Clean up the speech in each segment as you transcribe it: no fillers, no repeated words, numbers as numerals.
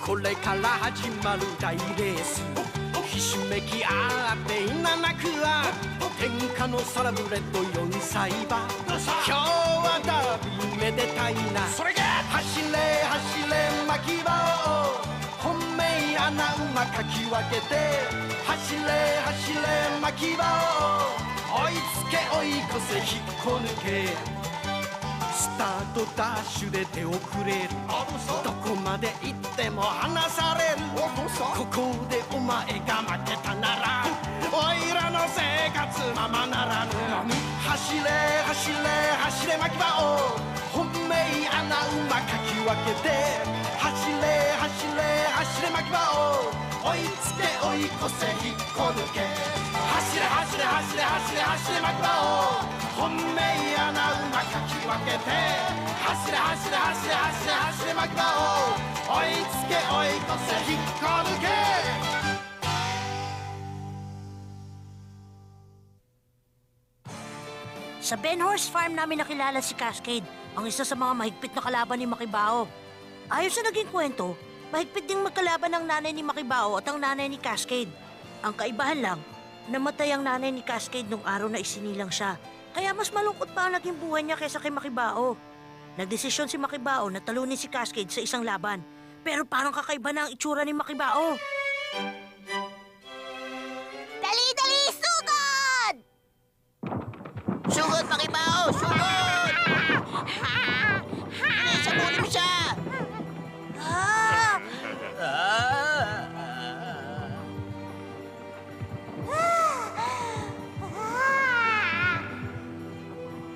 これから始まる大レースひしめき合って稲なくは天下のサラブレッド4歳馬今日はダービーめでたいなそれが走れ走れ巻き場を本命穴馬かき分けて走れ走れ巻き場を追いつけ追い越せ引っこ抜けスタートダッシュで手遅れるどこまで行っても離されるここでお前が負けたならおいらの生活ままならぬ走れ走れ走れ巻き場を本命穴馬かき分けて走れ走れ走れ巻き場を追いつけ追い越せ引っこ抜け走れ走れ走れ走れ走れ巻き場を本命穴馬かき分けて走れ走れ走れ走れ走れ巻き場を追いつけ追い越せ引っこ抜けSa Ben Horse Farm namin nakilala si Cascade, ang isa sa mga mahigpit na kalaban ni Makibao. Ayon sa naging kwento, mahigpit ding magkalaban ang nanay ni Makibao at ang nanay ni Cascade. Ang kaibahan lang, namatay ang nanay ni Cascade nung araw na isinilang siya. Kaya mas malungkot pa ang naging buhay niya kaysa kay Makibao. Nagdesisyon si Makibao na talunin si Cascade sa isang laban. Pero parang kakaiba na ang itsura ni Makibao. Dali, dali! Sugod! Sugod, Makibao! Sugod! Sabulin mo siya!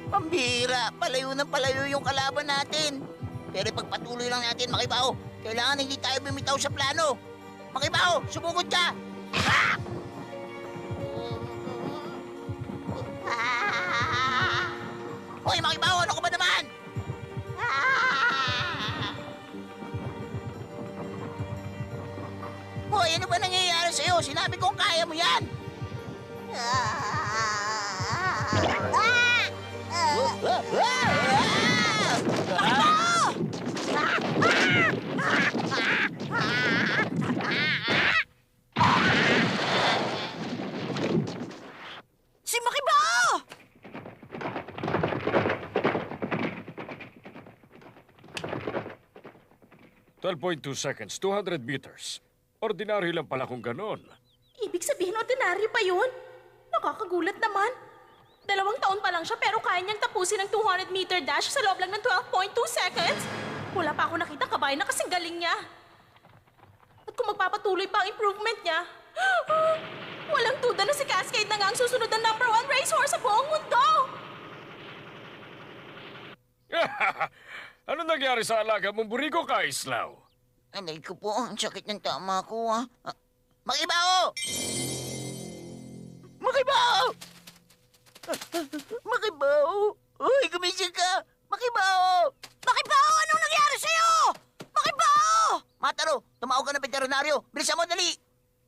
Pambira! Palayo ng palayo yung kalaban natin. Pero pagpatuloy lang natin, Makibao. Kailangan hindi tayo bumitaw sa plano. Makibao, sumugod ka! Hoy, Makibao, ano ka ba naman? Hoy, ano ba nangyayari sa'yo? Sinabi kong kaya mo yan! Si Makibao! 12.2 seconds, 200 meters. Ordinary lang pala kung ganon. Ibig sabihin, ordinaryo pa yun? Nakakagulat naman. 2 taon pa lang siya pero kaya niyang tapusin ang 200-meter dash sa loob lang ng 12.2 seconds. Wala pa ako nakita kabayan na kasing galing niya. At kung magpapatuloy pa ang improvement niya, walang duda na si Cascade na nga ang susunod na #1 racehorse sa buong mundo. Ano nangyari sa alaga mong buriko, Kaislaw? Anay ko po, ang sakit ng tama ko, ha? Makibao! Makibao! Makibao! Uy, gumising ka! Makibao! Makibao, anong nangyari sa'yo? Makibao! Mataro, tumawag ka ng veterinaryo. Bilisan mo, dali!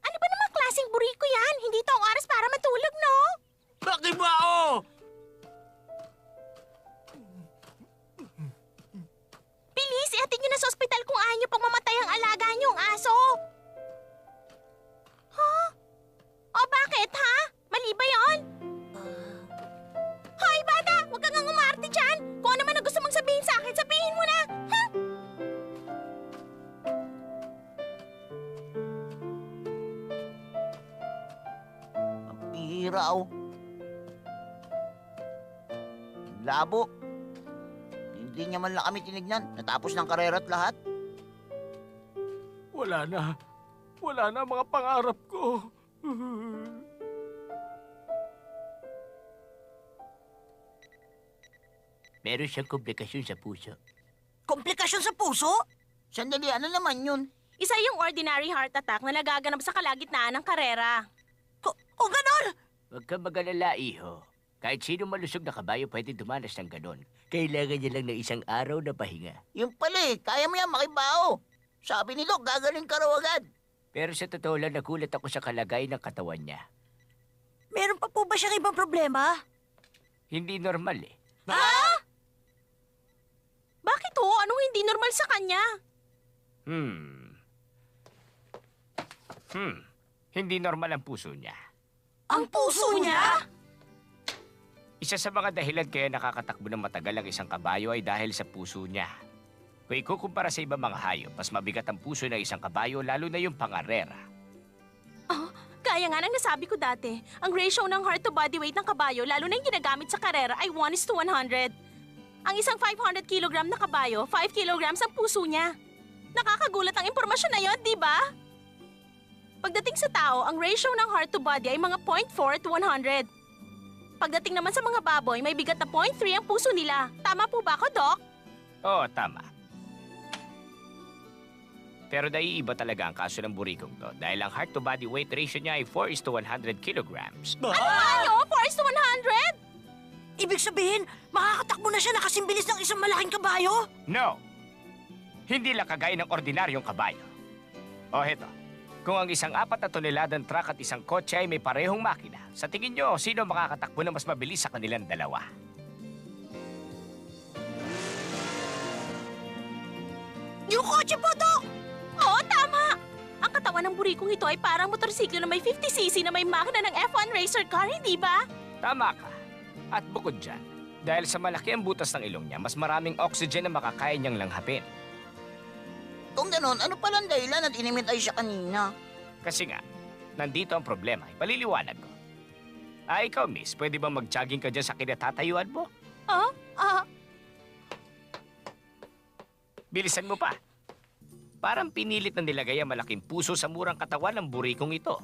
Ano ba namang klaseng buriko yan? Hindi ito ang oras para matulog, no? Makibao! Bilis, ihatid niyo na sa ospital kung ayaw niyo pang mamatay ang alaga niyong aso. Huh? O bakit, ha? Mali ba yun? Hoy, bata! Huwag kang umarte dyan! Kung ano man ang gusto mong sabihin sa akin, sabihin mo na! Ha? Ang pira, oh. Labo. Hindi niya man lang kami tinignan. Natapos ng karera at lahat. Wala na. Wala na mga pangarap ko. Meron siyang komplikasyon sa puso. Komplikasyon sa puso? Sandali, ano naman yun? Isa yung ordinary heart attack na nagaganap sa kalagitnaan ng karera. O ganon! Huwag kang mag-alala, iho. Kahit sino malusog na kabayo pwede dumanas ng ganon. Kailangan niya lang ng isang araw na pahinga. Yung pala eh, kaya mo yan, Makibao. Sabi ni Doc, gagaling ka raw agad. Pero sa totoo lang, nagulat ako sa kalagayan ng katawan niya. Meron pa po ba siyang ibang problema? Hindi normal eh. Bakit ho? Anong hindi normal sa kanya? Hindi normal ang puso niya. Ang puso niya? Isa sa mga dahilan kaya nakakatakbo ng matagal ang isang kabayo ay dahil sa puso niya. Kung ikukumpara sa ibang mga hayop, mas mabigat ang puso ng isang kabayo lalo na yung pangarera. Kaya nga nang nasabi ko dati, ang ratio ng heart to body weight ng kabayo, lalo na yung ginagamit sa karera, ay 1:100. Ang isang 500 kilogram na kabayo, 5 kilograms ang puso niya. Nakakagulat ang impormasyon na yon, di ba? Pagdating sa tao, ang ratio ng heart to body ay mga 0.4:100. Pagdating naman sa mga baboy, may bigat na 0.3 ang puso nila. Tama po ba ako, Doc? Oo, tama. Pero naiiba talaga ang kaso ng burikong to dahil ang heart to body weight ratio niya ay 4:100 kilograms. Ano? 4:100? Ibig sabihin, makakatakbo na siya na kasing bilis ng isang malaking kabayo? No! Hindi lang kagaya ng ordinaryong kabayo. O heto, kung ang isang 4 na toneladang truck at isang kotse ay may parehong makina, sa tingin nyo, sino makakatakbo na mas mabilis sa kanilang dalawa? Yung kotse po, Doc! Oo, tama! Ang katawan ng burikong ito ay parang motorsiklo na may 50cc na may makina ng F1 racer car, hindi ba? Tama ka. At bukod dyan, dahil sa malaki ang butas ng ilong niya, mas maraming oxygen na makakaya niyang langhapin. Kung ganon, ano palang dahilan at inimitay siya kanina? Kasi nga, nandito ang problema. Paliliwanag ko. Ikaw, miss, pwede bang mag-jogging ka dyan sa kinatatayuan mo? Bilisan mo pa. Parang pinilit na nilagay ang malaking puso sa murang katawan ng burikong ito.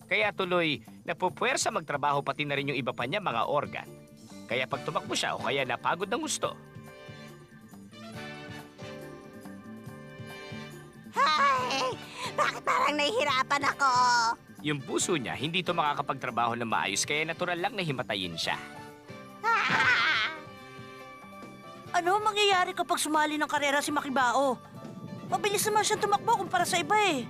Kaya tuloy, napupwersa magtrabaho pati na rin yung iba pa niya mga organ. Kaya pag tumakbo siya o kaya napagod ng gusto, Ay, bakit parang nahihirapan ako? yung puso niya hindi ito makakapagtrabaho na maayos kaya natural lang na himatayin siya. Ano ang mangyayari kapag sumali ng karera si Makibao? Mabilis naman siya tumakbo kumpara sa iba eh.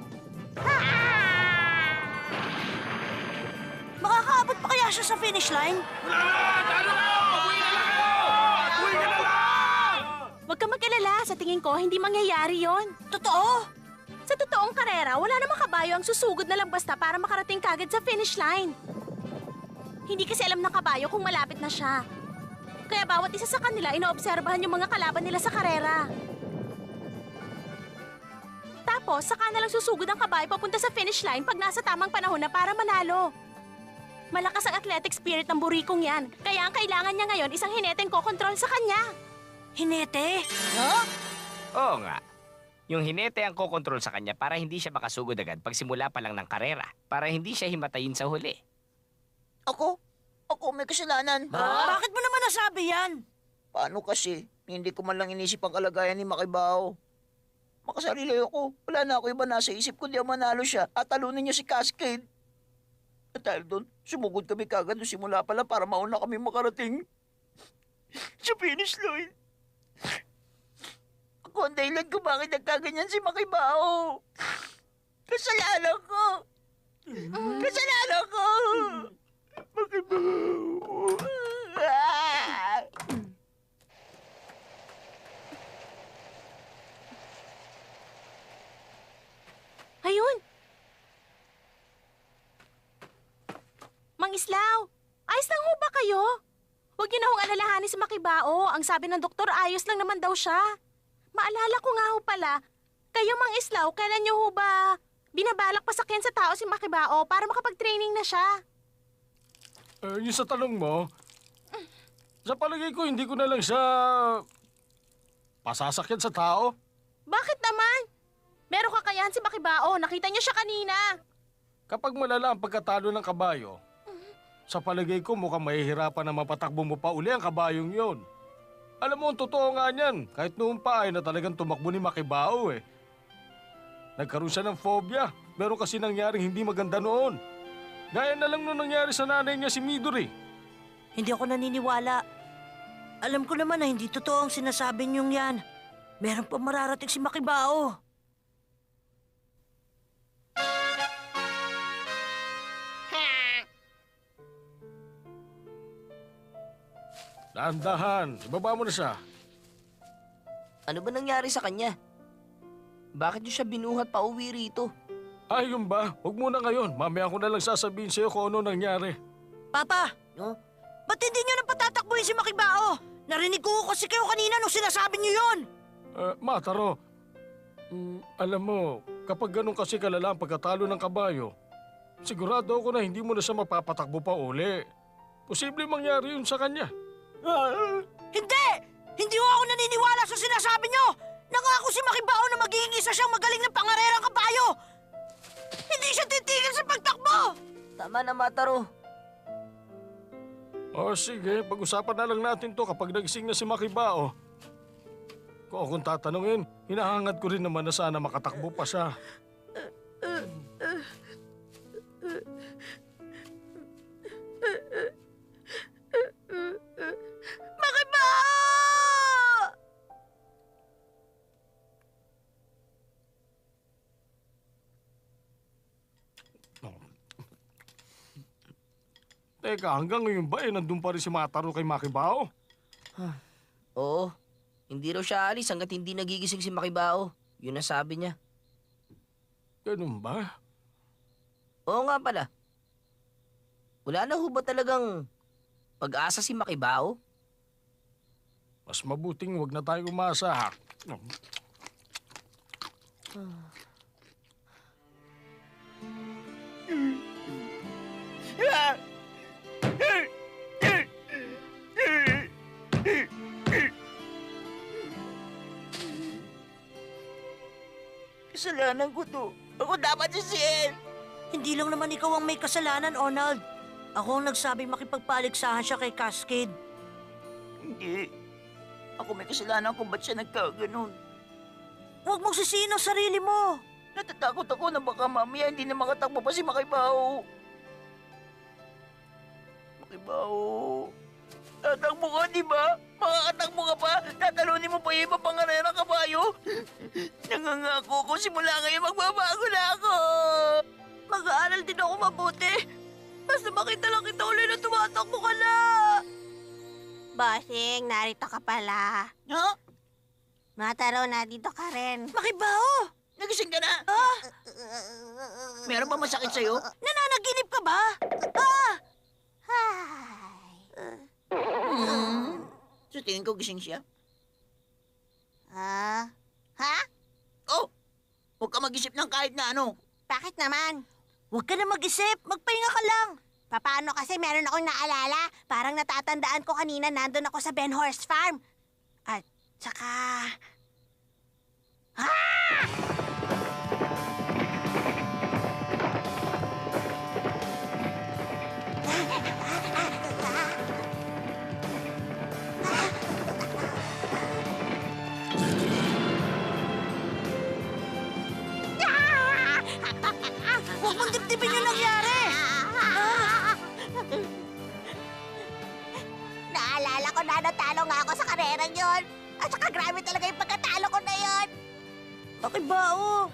Makakaabot pa kaya siya sa finish line? Huwag ka mag-alala. Sa tingin ko, hindi mangyayari yon. Totoo? Sa totoong karera, wala namang kabayo ang susugod na lang basta para makarating kagad sa finish line. Hindi kasi alam ng kabayo kung malapit na siya. Kaya bawat isa sa kanila, inoobserbahan yung mga kalaban nila sa karera. Tapos, saka na lang susugod ang kabayo papunta sa finish line pag nasa tamang panahon na para manalo. Malakas ang athletic spirit ng burikong yan. Kaya ang kailangan niya ngayon isang hineteng kokontrol sa kanya. Hinete? Oo nga. Yung hinete ang kokontrol sa kanya para hindi siya makasugod agad pag simula pa lang ng karera. Para hindi siya himatayin sa huli. Ako? Ako may kasalanan. Bakit mo naman nasabi yan? Paano kasi? Hindi ko man lang inisip ang kalagayan ni Makibao. Makasarili ako. Wala na ako iba nasa isip ko di manalo siya at talunin niya si Cascade. At dahil doon, sumugod kami kagad nung simula pala para mauna kami makarating sa finish line. Ako ang dahilan kung bakit nagkaganyan si Makibao. Kasalanan ko. Kasalanan ko. Makibao. Ayun! Mang Islaw, ayos lang ho ba kayo? Huwag niyo na hong alalahanin si Makibao. Ang sabi ng doktor, ayos lang naman daw siya. Maalala ko nga ho pala, kayo Mang Islaw, kailan niyo ho ba binabalak pasakyan sa tao si Makibao para makapag-training na siya? Yung sa tanong mo, sa palagay ko, hindi ko na lang siya pasasakyan sa tao. Bakit naman? Meron kakayahan si Makibao. Nakita niyo siya kanina. Kapag malala ang pagkatalo ng kabayo, sa palagay ko mukhang mahihirapan na mapatakbo mo pa uli ang kabayong yon. Alam mo, ang totoo nga niyan, kahit noon pa ay na talagang tumakbo ni Makibao eh. Nagkaroon siya ng phobia, meron kasi nangyaring hindi maganda noon. Gaya na lang nung nangyari sa nanay niya si Midori. Hindi ako naniniwala. Alam ko naman na hindi totoo ang sinasabi niyong yan. Meron pa mararating si Makibao. Dahan-dahan, ibaba mo na siya. Ano ba nangyari sa kanya? Bakit niyo siya binuhat pa uwi rito? Ayun ba? Huwag muna ngayon. Mamaya ko na lang sasabihin sa'yo kung ano nangyari. Papa, No? ba't hindi niyo na patatakbuhin si Makibao? Narinig ko kasi kayo kanina nung sinasabi niyo yun. Mataro, alam mo, kapag ganun kasi kalala ang pagkatalo ng kabayo, sigurado ako na hindi mo na siya mapapatakbo pa uli. Posible mangyari yun sa kanya. Hindi! Hindi ko ako naniniwala sa sinasabi niyo! Nangako si Makibao na magiging isa siyang magaling ng pangarerang kabayo! Hindi siya titigil sa pagtakbo! Tama na, Mataro. O sige, pag-usapan na lang natin to kapag nagising na si Makibao. Kung akong tatanungin, hinahangad ko rin naman na sana makatakbo pa siya. Makibao! Teka, hanggang ngayon ba nandun pa rin si Mataro kay Makibao? Oo. Hindi raw siya alis hanggat hindi nagigising si Makibao. Yun ang sabi niya. Ganun ba? Oo nga pala. Wala na ho ba talagang pag-asa si Makibao? Mas mabuting wag na tayo umasa. Kasalanan ko to. Ako dapat sisihin. Hindi lang naman ikaw ang may kasalanan, Arnold. Ako ang nagsabing makipagpaligsahan siya kay Cascade. Hindi. Ako may kasalanan kung ba't siya nagkaganon. Huwag mong sisihin ang sarili mo. Natatakot ako na baka mamaya hindi na makatakbo pa si Makibao. Makibao. Tatakbo ka, di ba? Makakatakbo ka pa? Tatalunin mo pa yung iba pangarera kabayo? Nangangako ko simula ngayon magbabago na ako. Mag-aaral din ako mabuti. Basta makita lang kita ulit na tumatakbo ka na. Bossing, narito ka pala. Ha? Mataro, nandito ka rin. Makibao! Nagising ka na? Meron ba masakit sa'yo? Nananaginip ka ba? Sa tingin ko gising siya. Ha? Ha? Oh! Huwag ka mag-isip ng kahit na ano. Bakit naman? Huwag ka na mag-isip. Magpahinga ka lang. Paano kasi meron akong naalala? Parang natatandaan ko kanina nandun ako sa Ben Horse Farm. At saka... Huwag mong dibdibin yung nangyari. Naalala ko na natalo nga ako sa karerang yon. At saka grabe talaga yung pagkatalo ko na yon. Makibao!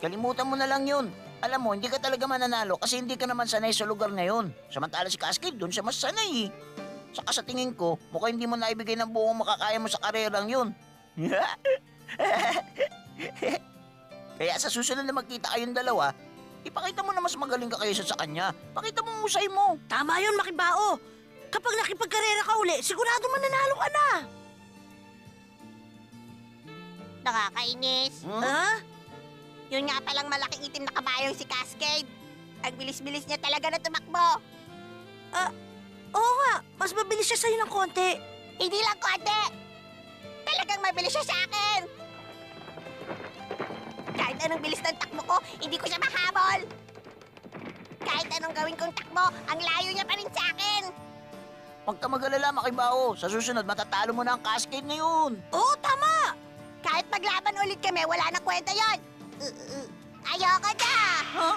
Kalimutan mo na lang yun. Alam mo, hindi ka talaga mananalo kasi hindi ka naman sanay sa lugar ngayon. Samantala si Cascade, doon siya mas sanay eh. Saka sa tingin ko, mukhang hindi mo naibigay ng buong makakaya mo sa karerang yun. Kaya sa susunod na magkita kayong dalawa, ipakita mo na mas magaling ka kaysa sa kanya. Pakita mo ang husay mo. Tama yun, Makibao. Kapag nakipagkarera ka uli, sigurado mananalo ka na. Nakakainis. Ha? Yun nga palang malaking itim na kabayong si Cascade. Ang bilis-bilis niya talaga na tumakbo. Oo nga, mas mabilis siya sa'yo ng konti. Hindi lang konti. Talagang mabilis siya sa akin. Kahit anong bilis ng takbo ko, hindi ko siya mahabol. Kahit anong gawin kong takbo, ang layo niya pa rin sa akin. Huwag ka mag-alala, Makibao. Sa susunod, matatalo mo na ang Cascade na yun. Oo, tama. Kahit maglaban ulit kami, wala nang kwenta yon. Ayoko na. Ha?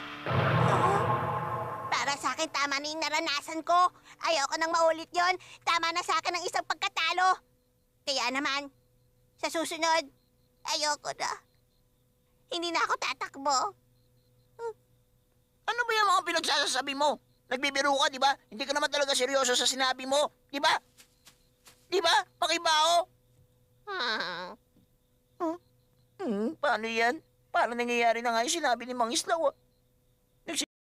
Para sa akin, tama na yung naranasan ko. Ayoko nang maulit yon. Tama na sa akin ang isang pagkatalo. Kaya naman, sa susunod, ayoko na. Hindi na ako tatakbo. Ano ba yung mga pinagsasabi mo? Nagbibiro ka, di ba? Hindi ka naman talaga seryoso sa sinabi mo. Di ba? Di ba, Makibao? Paano yan? Parang nangyayari na nga yung sinabi ni Mang Islaw, ah.